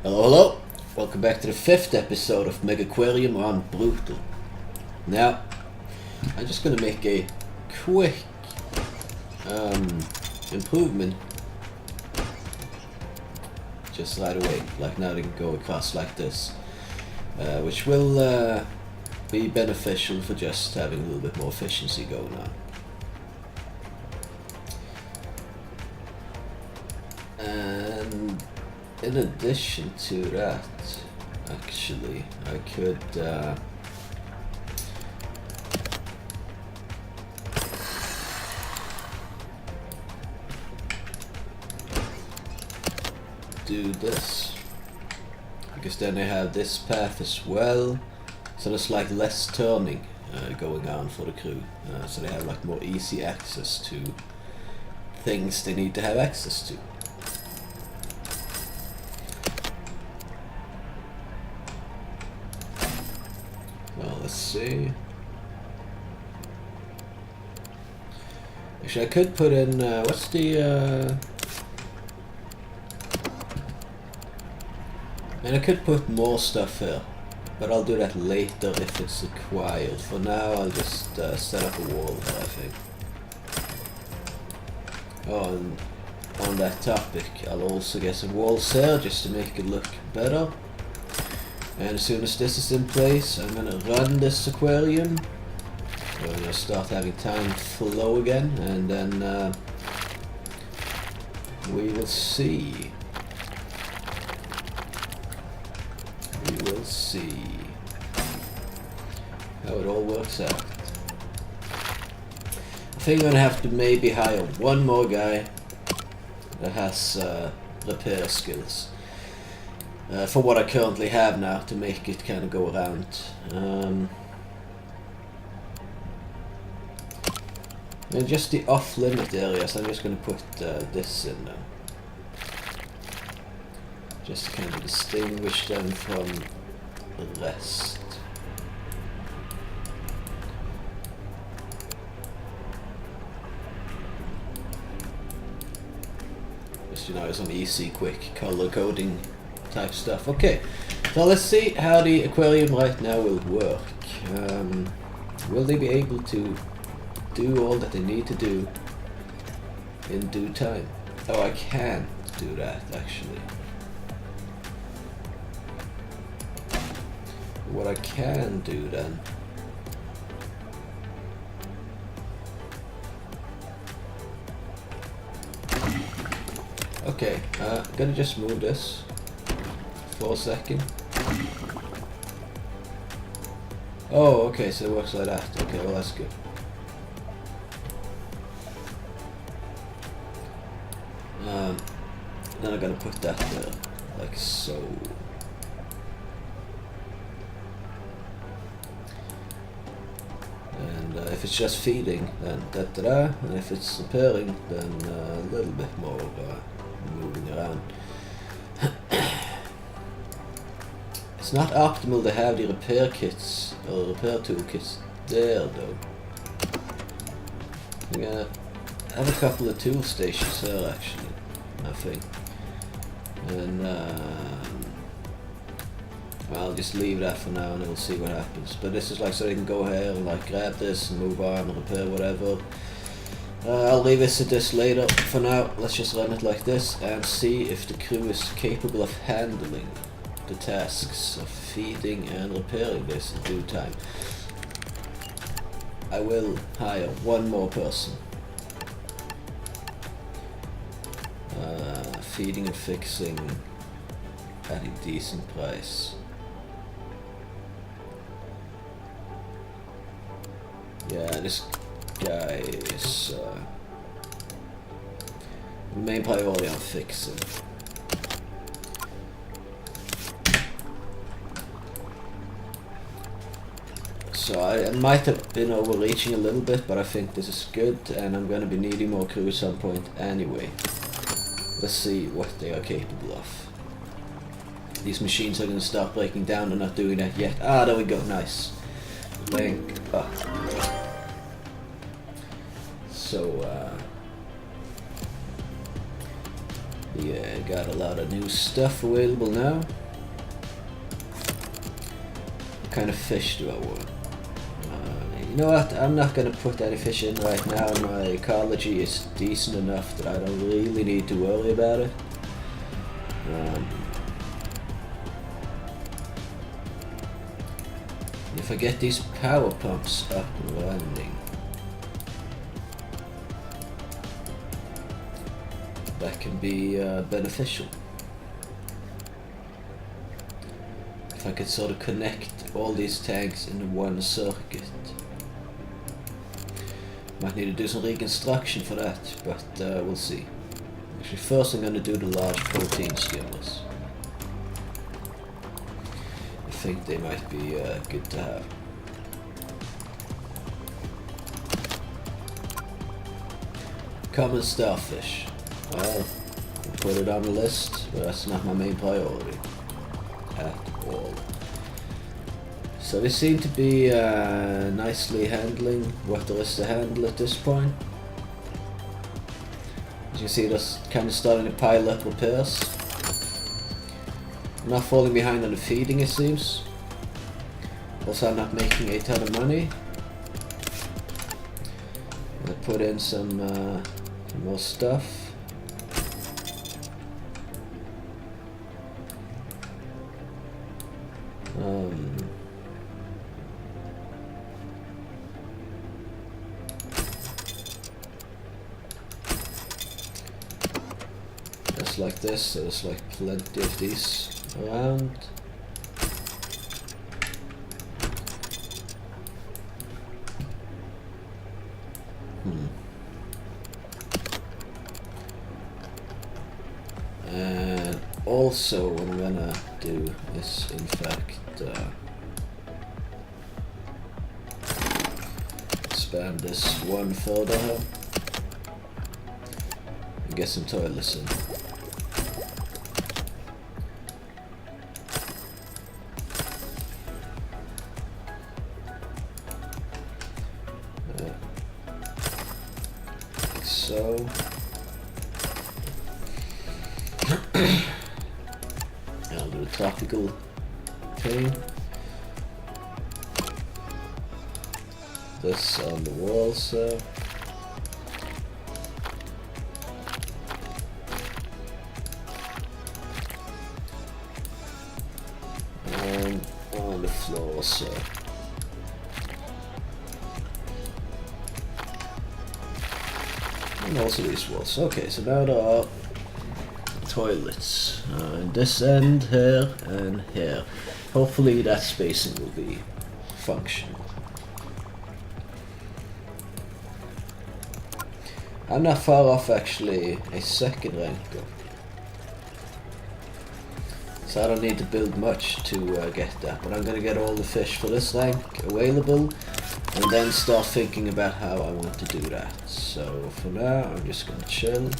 Hello, hello! Welcome back to the 5th episode of MEGAQUARIUM on Brutal. Now, I'm just gonna make a quick improvement just right away, like now they can go across like this, which will be beneficial for just having a little bit more efficiency going on. And in addition to that, actually, I could do this, because then they have this path as well, so there's like less turning going on for the crew, so they have like more easy access to things they need to have access to. Well, let's see. Actually, I could put in what's the and I could put more stuff here, but I'll do that later if it's required. For now, I'll just set up a wall here, I think. Oh, and on that topic, I'll also get some walls here just to make it look better. And as soon as this is in place, I'm gonna run this aquarium. We're gonna start having time flow again, and then we will see. We will see how it all works out. I think I'm gonna have to maybe hire one more guy that has repair skills for what I currently have now to make it kind of go around. And just the off-limit areas, I'm just gonna put this in now. Just to kind of distinguish them from the rest. Just, you know, some easy, quick color coding type stuff. Okay, so let's see how the aquarium right now will work. Will they be able to do all that they need to do in due time? Oh, I can't do that actually. What I can do then, okay, I'm gonna just move this for a second. Oh, okay, so it works like that. Okay, well that's good. Then I'm gonna put that there, like so. And if it's just feeding, then da-da-da, and if it's repairing, then a little bit more moving around. It's not optimal to have the repair kits, or repair toolkits there though. I'm gonna have a couple of tool stations here actually, I think. And well, I'll just leave that for now and then we'll see what happens. But this is like so they can go here and like grab this and move on and repair whatever. I'll revisit this later. For now, let's just run it like this and see if the crew is capable of handling the tasks of feeding and repairing this in due time. I will hire one more person. Feeding and fixing at a decent price. Yeah, this guy is main priority on fixing. So I might have been overreaching a little bit, but I think this is good, and I'm gonna be needing more crew at some point anyway. Let's see what they are capable of. These machines are going to start breaking down. They're not doing that yet. Ah, there we go. Nice. Thank God. So, Yeah, got a lot of new stuff available now. What kind of fish do I want? You know what, I'm not gonna put any fish in right now. My ecology is decent enough that I don't really need to worry about it. If I get these power pumps up and running, that can be beneficial. If I could sort of connect all these tanks into one circuit. Might need to do some reconstruction for that, but we'll see. Actually, first I'm going to do the large protein skimmers. I think they might be good to have. Common starfish. Well, I'll put it on the list, but that's not my main priority at all. So they seem to be nicely handling what there is to handle at this point. As you can see, they're kind of starting to pile up repairs. I'm not falling behind on the feeding, it seems. Also, I'm not making a ton of money. I'm gonna put in some more stuff. Just like this, so there's like plenty of these around. And also what I'm gonna do is in fact expand this one further and get some toilets in. So I'll do a tropical thing. This on the wall, so and on the floor, so and also these walls. Okay, so now there are toilets in this end, here, and here. Hopefully that spacing will be functional. I'm not far off actually a second rank up, so I don't need to build much to get that, but I'm gonna get all the fish for this rank available and then start thinking about how I want to do that. So for now I'm just gonna chill.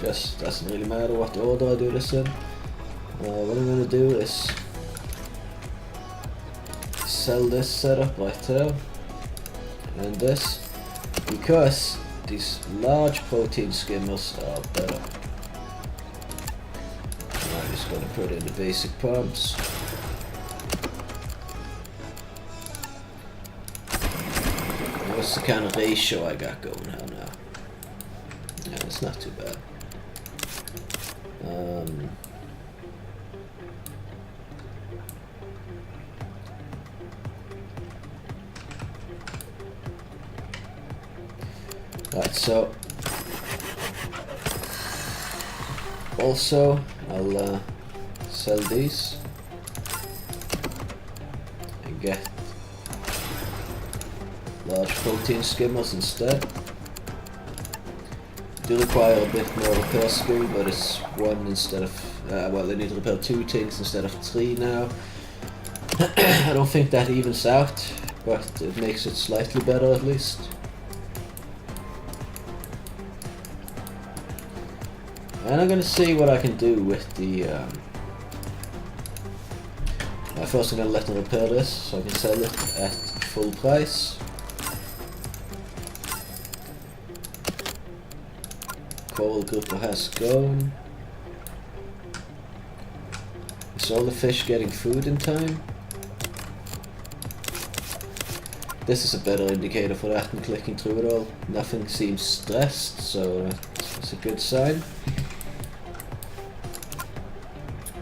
Just doesn't really matter what order I do this in. What I'm gonna do is sell this setup right here and this, because these large protein skimmers are better. And I'm just gonna put in the basic pumps. What's the kind of ratio I got going on now? Yeah, it's not too bad. Right, so also I'll sell these and get large protein skimmers instead. Do require a bit more repair skill, but it's one instead of well, they need to repair 2 things instead of 3 now. I don't think that evens out, but it makes it slightly better at least. And I'm gonna see what I can do with the first I'm gonna let them repair this so I can sell it at full price. coral grouper has gone. Is all the fish getting food in time? This is a better indicator for that than clicking through it all. Nothing seems stressed, so that's a good sign.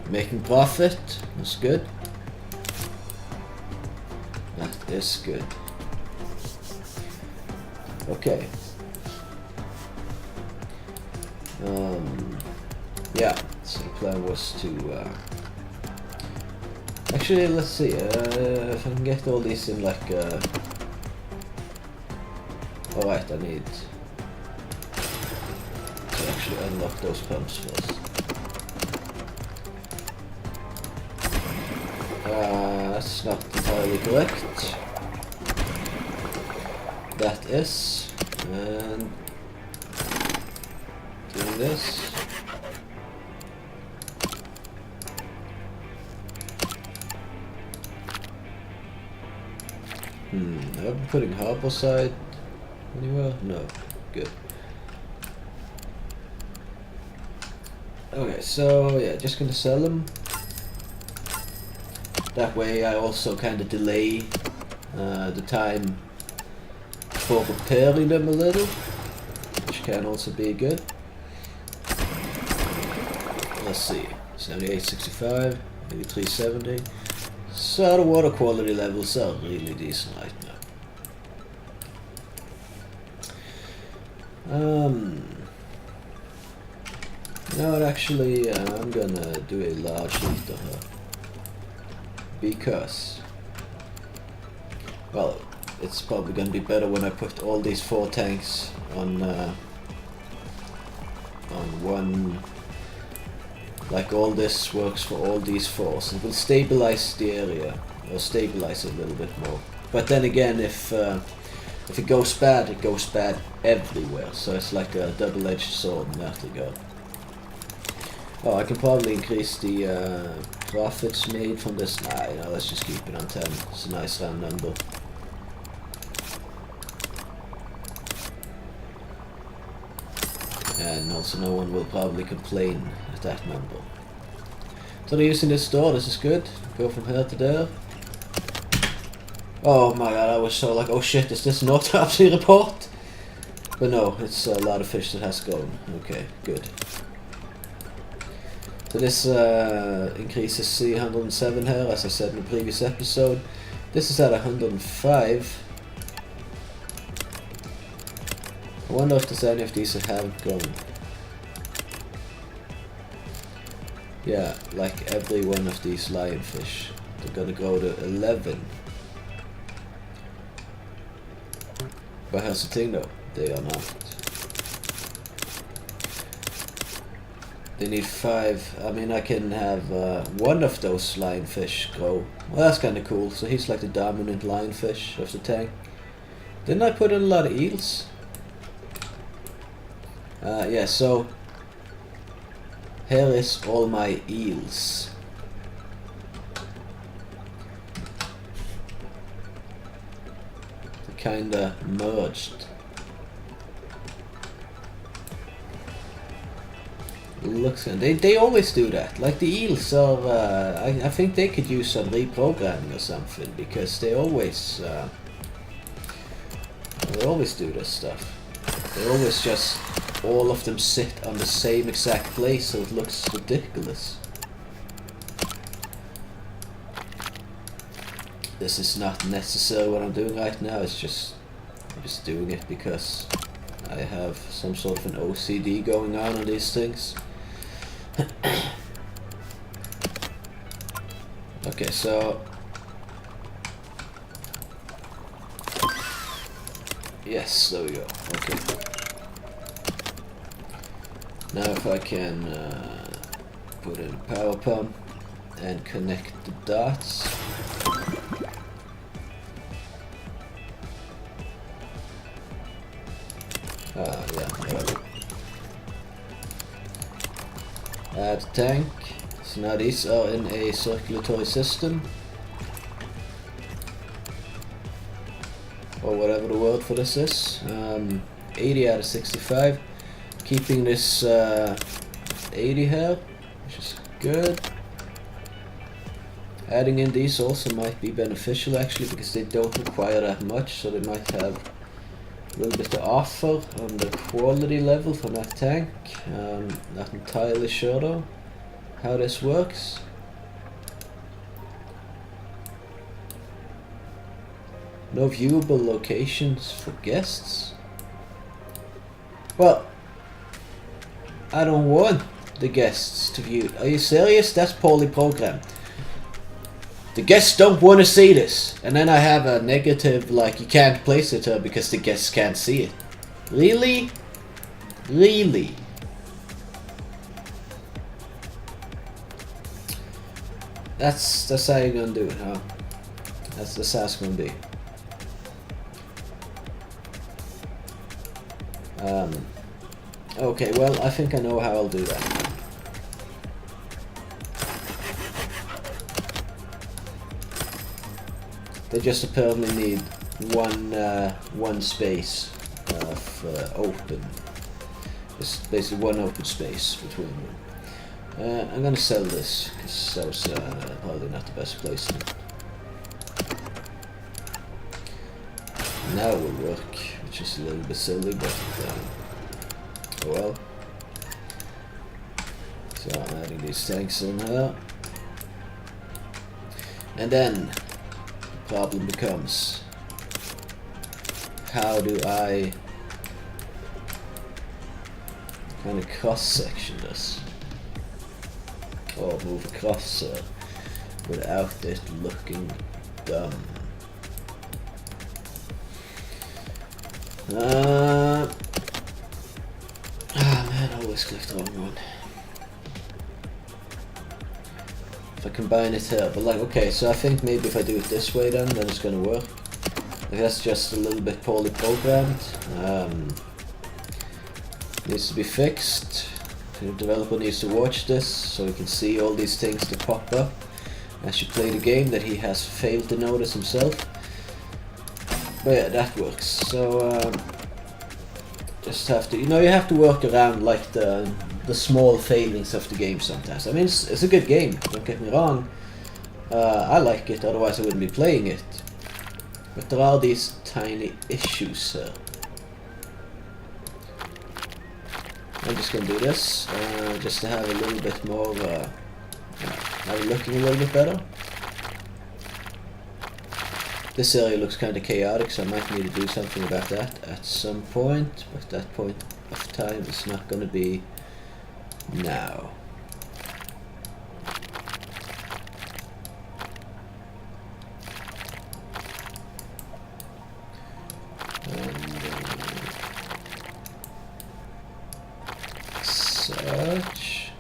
Making profit, that's good. That is good. Okay. Yeah, so the plan was to actually, let's see, if I can get all these in like alright, I need to actually unlock those pumps first. That's not entirely correct. That is, and doing this. Have I been putting harbor side anywhere? No. Good. Okay, so yeah, just gonna sell them. That way I also kind of delay the time for repairing them a little, which can also be good. Let's see, 7865, 8370. So the water quality levels are really decent right now. No, actually, I'm gonna do a large liter here. Because, well, it's probably gonna be better when I put all these 4 tanks on one. Like all this works for all these 4, so it will stabilize the area, or stabilize it a little bit more. But then again, if it goes bad, it goes bad everywhere. So it's like a double-edged sword in that regard. Oh, I can probably increase the profits made from this. Nah, you know, let's just keep it on 10. It's a nice round number. And also no one will probably complain at that number. So they're using this door, this is good. Go from here to there. Oh my god, I was so like, oh shit, is this an autopsy report? But no, it's a lot of fish that has gone. Okay, good. So this increases C107 here, as I said in the previous episode. This is at 105. I wonder if there's any of these that haven't gone. Yeah, like every one of these lionfish. They're gonna go to 11. But here's the thing though, they are not. They need 5. I mean, I can have one of those lionfish grow. Well, that's kind of cool. So he's like the dominant lionfish of the tank. Didn't I put in a lot of eels? Yeah, so here is all my eels. They kinda merged. Looks good. They always do that. Like the eels are, I think they could use some reprogramming or something, because they always do this stuff. They always just, all of them sit on the same exact place, so it looks ridiculous. This is not necessarily what I'm doing right now. It's just, I'm just doing it because I have some sort of an OCD going on these things. Okay, so yes, there we go. Okay. Now if I can put in a power pump and connect the dots. Yeah, whatever. Add tank. So now these are in a circulatory system, or whatever the word for this is. 80 out of 65. Keeping this 80 here, which is good. Adding in these also might be beneficial actually, because they don't require that much, so they might have a little bit to offer on the quality level from that tank. Not entirely sure though how this works. No viewable locations for guests? Well, I don't want the guests to view. Are you serious? That's poorly programmed. The guests don't want to see this. And then I have a negative, like, you can't place it here because the guests can't see it. Really? Really? That's how you're gonna do it, huh? That's how it's gonna be. Okay, well, I think I know how I'll do that. They just apparently need one space of open. Just basically one open space between them. I'm gonna sell this because that was probably not the best placement. Now it will work, which is a little bit silly, but oh well. So I'm adding these tanks in here, and then the problem becomes, how do I kind of cross-section this, or move across without it looking dumb? Man, I always click the wrong one. If I combine it here, but like, okay, so I think maybe if I do it this way then it's gonna work. Like, that's just a little bit poorly programmed. Needs to be fixed. The developer needs to watch this so he can see all these things that pop up as you play the game that he has failed to notice himself. But yeah, that works. So just have to, you have to work around like the small failings of the game sometimes. I mean, it's a good game, don't get me wrong. I like it, otherwise I wouldn't be playing it. But there are these tiny issues here. I'm just gonna do this just to have a little bit more have it looking a little bit better. This area looks kind of chaotic, so I might need to do something about that at some point, but that point of time is not going to be now. Such.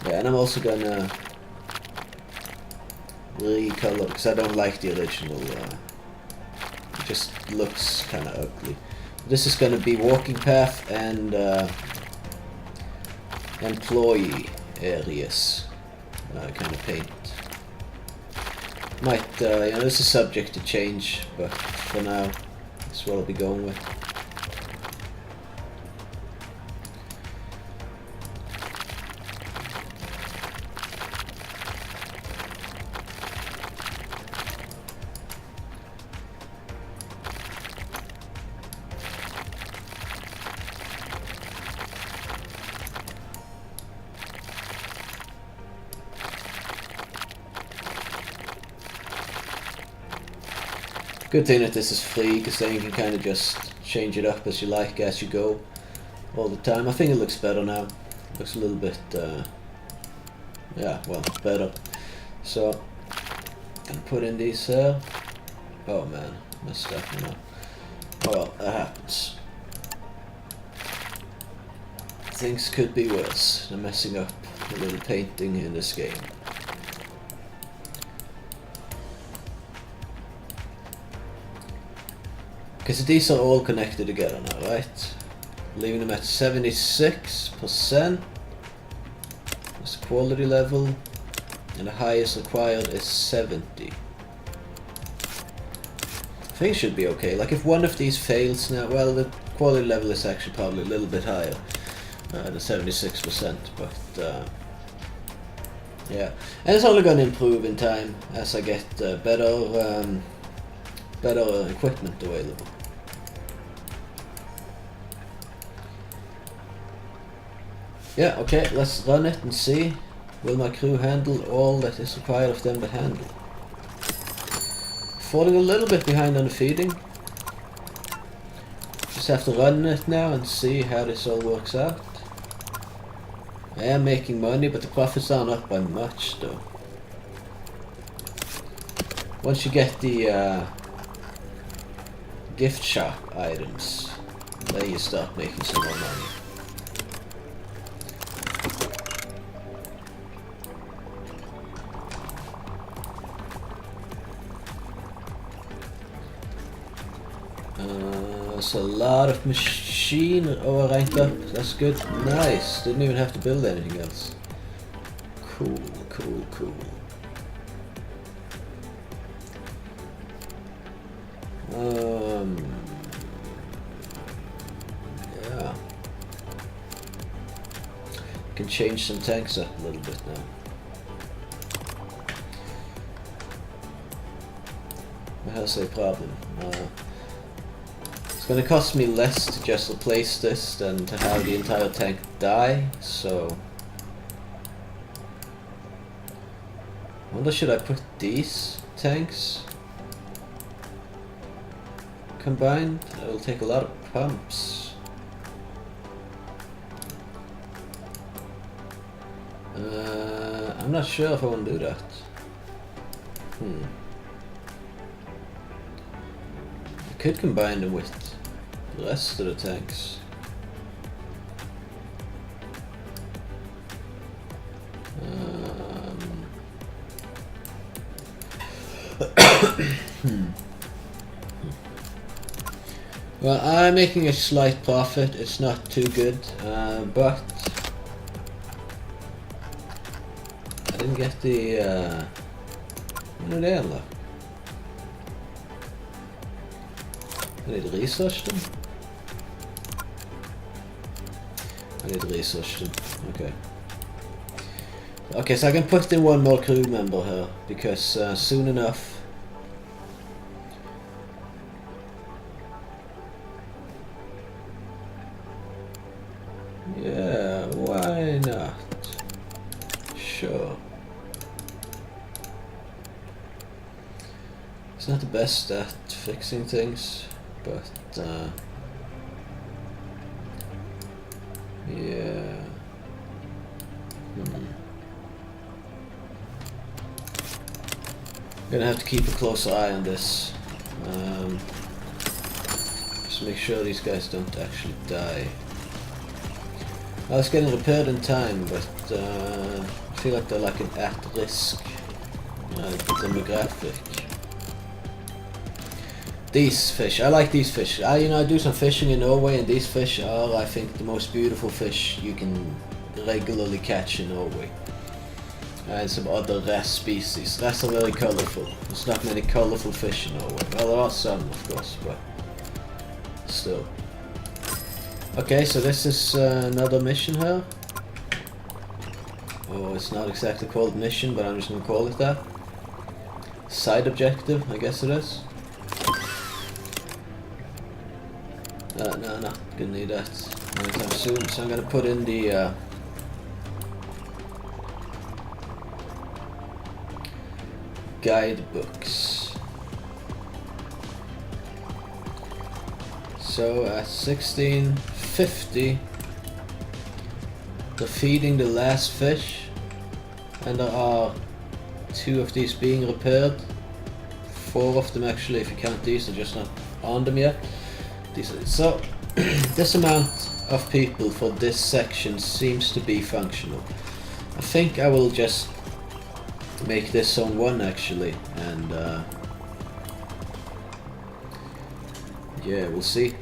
Yeah, and I'm also gonna recolor because I don't like the original. It just looks kind of ugly. This is gonna be walking path and employee areas kind of paint. Might this is subject to change, but for now, that's what I'll be going with. Good thing that this is free, because then you can kind of just change it up as you like as you go all the time. I think it looks better now. It looks a little bit, yeah, well, better. So, gonna put in these here. Oh man, messed up, Oh well, that happens. Things could be worse than messing up a little painting in this game. Because these are all connected together now, right? Leaving them at 76%. That's quality level. And the highest required is 70. think it should be okay. Like if one of these fails now, well, the quality level is actually probably a little bit higher than 76%, but yeah, and it's only going to improve in time as I get better equipment available. Yeah, okay, let's run it and see. Will my crew handle all that is required of them to handle? Falling a little bit behind on the feeding. Just have to run it now and see how this all works out. I am making money, but the profits aren't up by much though. Once you get the gift shop items, then you start making some more money. There's a lot of machine ranked up. That's good. Nice. Didn't even have to build anything else. Cool, cool, cool. Yeah. Can change some tanks up a little bit now. That's a problem. It's gonna cost me less to just replace this than to have the entire tank die, so... I wonder, should I put these tanks combined? It'll take a lot of pumps. I'm not sure if I want to do that. I could combine them with the rest of the tanks. Well, I'm making a slight profit. It's not too good, but I didn't get the when did they unlock? I need to research them. I need to research them. Okay. Okay, so I can put in one more crew member here because soon enough. Yeah, why not? Sure. It's not the best at fixing things, but yeah. Gonna have to keep a closer eye on this. Just make sure these guys don't actually die. I was getting repaired in time, but I feel like they're like an at-risk demographic. These fish, I like these fish. I do some fishing in Norway, and these fish are, I think, the most beautiful fish you can regularly catch in Norway. And some other wrasse species. Wrasse are very colourful. There's not many colourful fish in Norway. Well, there are some, of course, but still. Okay, so this is another mission here. Oh, it's not exactly called mission, but I'm just gonna call it that. Side objective, I guess it is. No, gonna need that anytime soon, so I'm gonna put in the guidebooks. So at 1650, they're feeding the last fish, and there are 2 of these being repaired. 4 of them actually, if you count these, are just not on them yet. So this amount of people for this section seems to be functional. I think I will just make this zone 1 actually, and yeah, we'll see.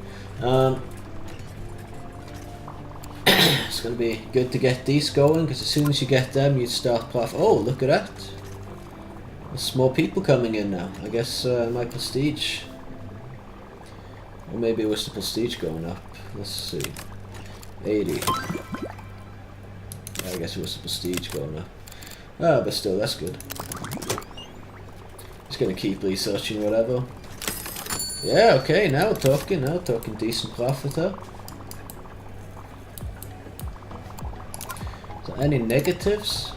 It's gonna be good to get these going, because as soon as you get them, you start profit. Oh, look at that! There's more people coming in now. I guess my prestige Or maybe it was the prestige going up. Let's see. 80. I guess it was the prestige going up. Ah, but still, that's good. Just gonna keep researching whatever. Yeah, okay, now we're talking decent profit here. So any negatives?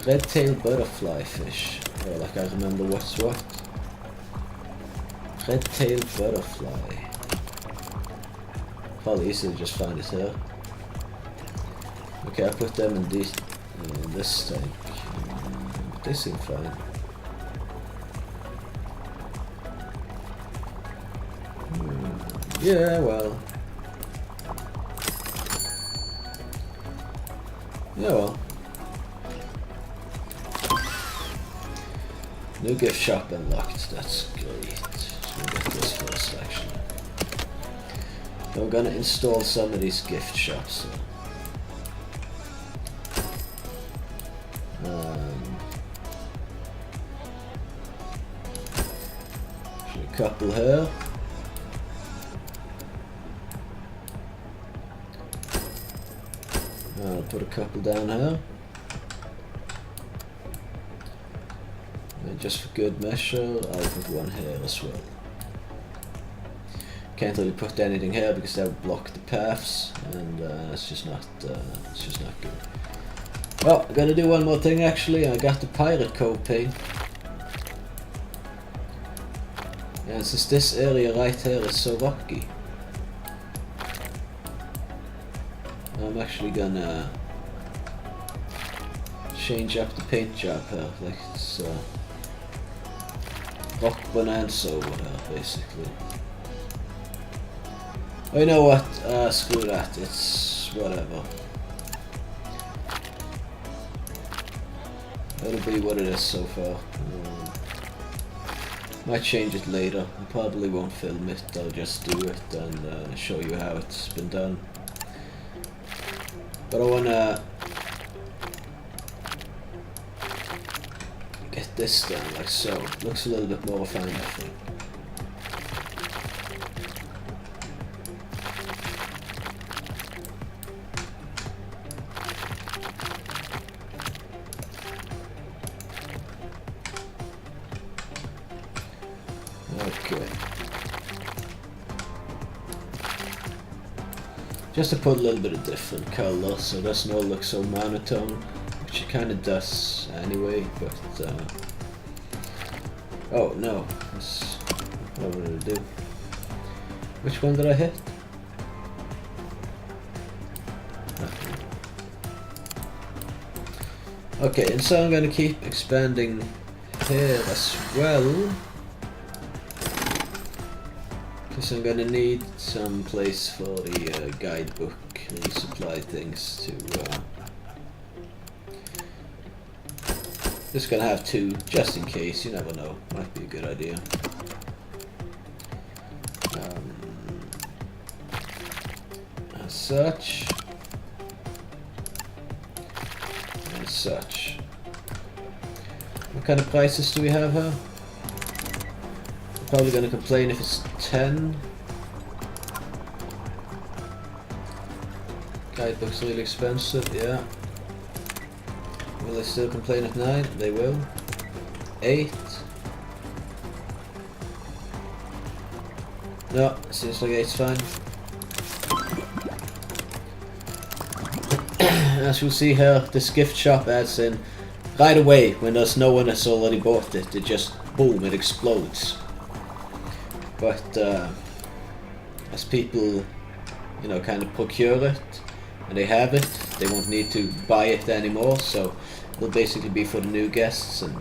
Red-tailed butterfly fish. Oh, like I remember what's what. Red-tailed butterfly. Probably easy to just find it here. Okay, I put them in this tank. They seem fine. Yeah, well. Yeah, well. New gift shop unlocked. That's great. Just gonna get this first, actually. I'm gonna install some of these gift shops. A couple here. I'll put a couple down here. And just for good measure, I'll put one here as well. Can't really put anything here because that would block the paths, and it's just not good. Well, I'm gonna do one more thing actually. I got the pirate cove paint. And since this area right here is so rocky, I'm actually gonna change up the paint job here. Like it's rock bonanza over here, basically. Oh, you know what? Screw that. It's whatever. It'll be what it is so far. Might change it later. I probably won't film it. I'll just do it and show you how it's been done. But I wanna get this done like so. It looks a little bit more refined, I think. Okay. Just to put a little bit of different colour so it doesn't all look so monotone, which it kind of does anyway, but oh no, that's what I'm gonna do. Which one did I hit? Okay, and so I'm gonna keep expanding here as well. So I'm gonna need some place for the guidebook resupply things to just gonna have two just in case, you never know, might be a good idea. As such and such. What kind of prices do we have here? Probably gonna complain if it's 10. Guidebook's really expensive, yeah. Will they still complain at 9? They will. 8. No, seems like 8's fine. As you'll see here, this gift shop adds in right away when there's no one that's already bought it. It just, boom, it explodes. But as people, you know, kind of procure it and they have it, they won't need to buy it anymore. So it'll basically be for the new guests, and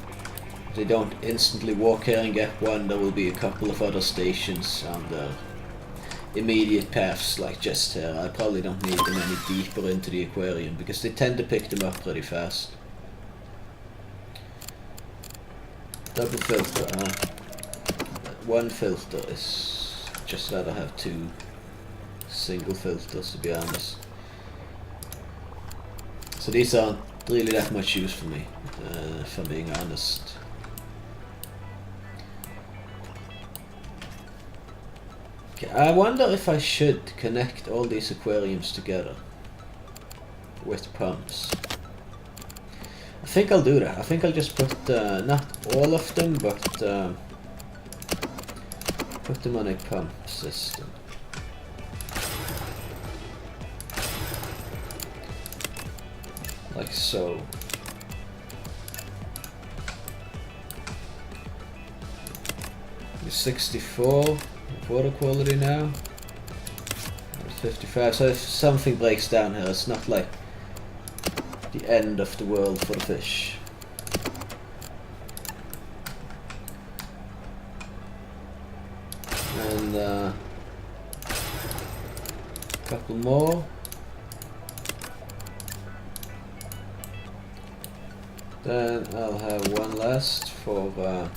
if they don't instantly walk here and get one, there will be a couple of other stations on the immediate paths, like just here. I probably don't need them any deeper into the aquarium because they tend to pick them up pretty fast. Double filter, huh? One filter is just rather have two single filters, to be honest. So these aren't really that much use for me, if I'm being honest. Okay, I wonder if I should connect all these aquariums together with pumps. I think I'll do that. I think I'll just put, not all of them, but put them on a pump system. Like so. It's 64 water quality now. 55. So if something breaks down here, it's not like the end of the world for the fish. And a couple more. Then I'll have one last for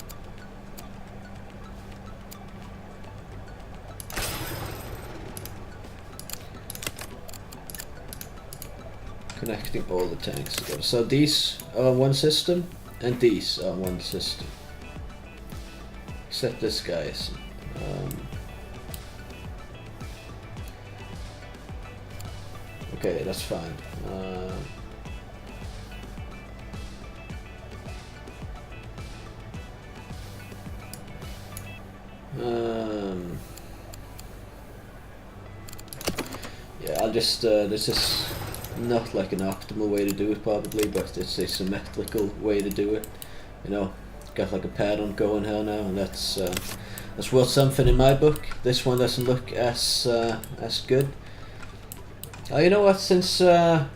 connecting all the tanks together. So these are one system, and these are one system. Except this guy isn't. Okay, that's fine. Yeah, I'll just, this is not like an optimal way to do it probably, but it's a symmetrical way to do it. You know, got like a pattern going here now, and that's worth something in my book. This one doesn't look as good. Oh, you know what, since they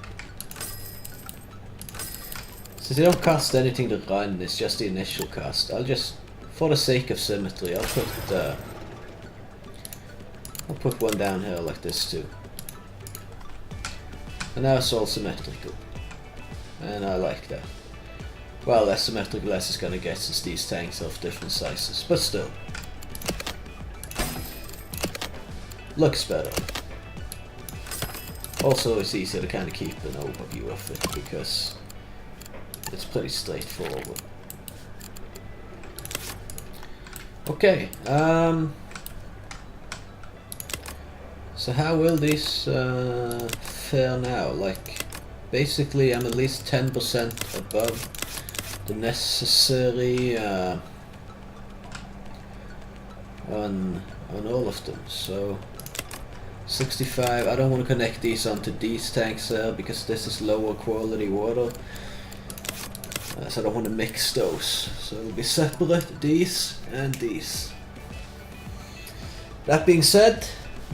don't cost anything to run, it's just the initial cost, I'll just, for the sake of symmetry, I'll put one down here like this too. And now it's all symmetrical. And I like that. Well, less symmetrical as it's gonna get since these tanks are of different sizes, but still. Looks better. Also, it's easier to kind of keep an overview of it because it's pretty straightforward. Okay, so how will these fare now? Like, basically I'm at least 10% above the necessary on all of them, so 65. I don't want to connect these onto these tanks there because this is lower quality water, so I don't want to mix those, so it'll be separate, these and these. That being said,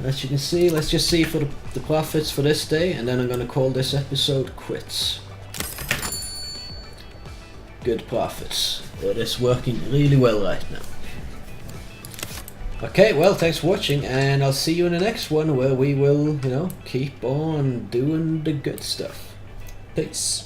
as you can see, let's just see for the profits for this day, and then I'm going to call this episode quits. Good profits. It is working really well right now. Okay, well, thanks for watching, and I'll see you in the next one where we will, you know, keep on doing the good stuff. Peace.